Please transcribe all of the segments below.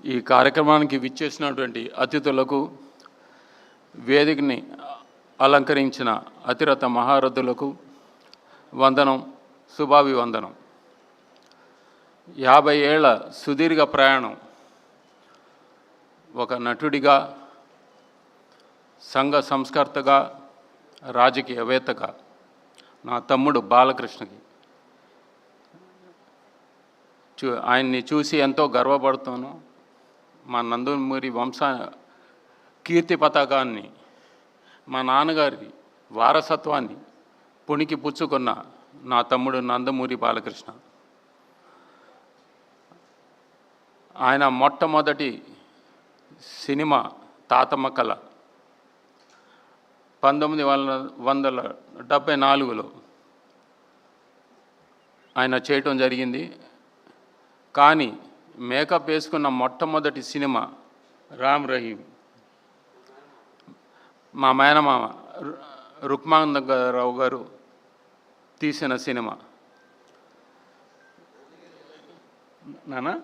ఈ కార్యక్రమానికి విచ్చేసినటువంటి అతిథులకు, వేదికని అలంకరించిన అతిరథ మహారథులకు వందనం, శుభాభివందనం. 50 ఏళ్ల సుదీర్ఘ ప్రయాణం ఒక నటుడిగా, సంఘ సంస్కర్తగా, రాజకీయవేత్తగా నా తమ్ముడు బాలకృష్ణకి ఆయన్ని చూసి ఎంతో గర్వపడుతాను. మా నందమూరి వంశ కీర్తి పతాకాన్ని, మా నాన్నగారి వారసత్వాన్ని పుణికి పుచ్చుకున్న నా తమ్ముడు నందమూరి బాలకృష్ణ. ఆయన మొట్టమొదటి సినిమా తాతమ్మ కళ 1974లో ఆయన చేయటం జరిగింది. కానీ మేకప్ వేసుకున్న మొట్టమొదటి సినిమా రామ్ రహీం, మా మేనమామ రుక్మాంగరావు గారు తీసిన సినిమా. నానా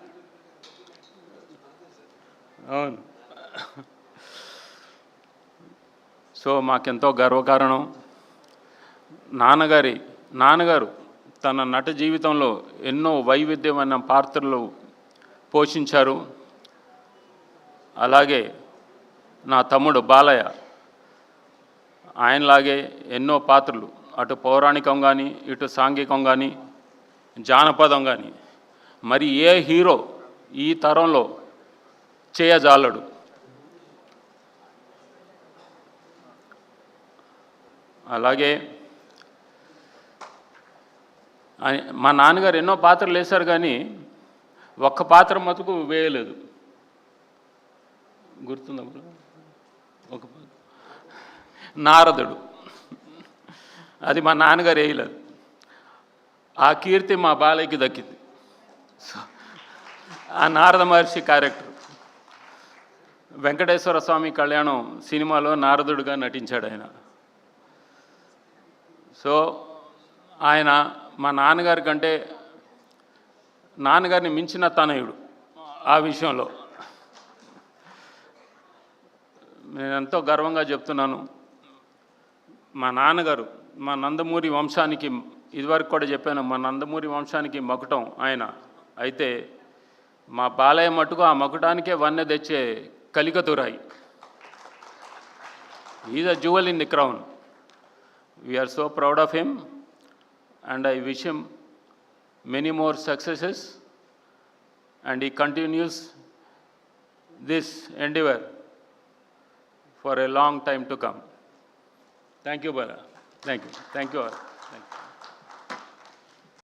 అవును. సో మాకెంతో గర్వకారణం. నాన్నగారు తన నట జీవితంలో ఎన్నో వైవిధ్యమైన పాత్రలు పోషించారు. అలాగే నా తమ్ముడు బాలయ్య ఆయనలాగే ఎన్నో పాత్రలు, అటు పౌరాణికం కానీ, ఇటు సాంఘికం కానీ, జానపదం కానీ, మరి ఏ హీరో ఈ తరంలో చేయజాలడు. అలాగే మా నాన్నగారు ఎన్నో పాత్రలు వేశారు, కానీ ఒక్క పాత్ర మటుకు వేయలేదు. గుర్తుందా? ఒక నారదుడు, అది మా నాన్నగారు వేయలేదు. ఆ కీర్తి మా బాలయ్యకి దక్కింది. ఆ నారద మహర్షి క్యారెక్టర్ వెంకటేశ్వర స్వామి కళ్యాణం సినిమాలో నారదుడిగా నటించాడు ఆయన. సో ఆయన మా నాన్నగారి కంటే నాన్నగారిని మించిన తనయుడు. ఆ విషయంలో నేను ఎంతో గర్వంగా చెప్తున్నాను. మా నాన్నగారు మా నందమూరి వంశానికి, ఇదివరకు కూడా చెప్పాను, మా నందమూరి వంశానికి మకుటం ఆయన అయితే, మా బాలయ్య మటుకు ఆ మకుటానికే వన్నె తెచ్చే కలికతురాయి. Is a jewel in the crown. We are so proud of him and I wish him many more successes and he continues this endeavor for a long time to come. Thank you, Bala. Thank you all.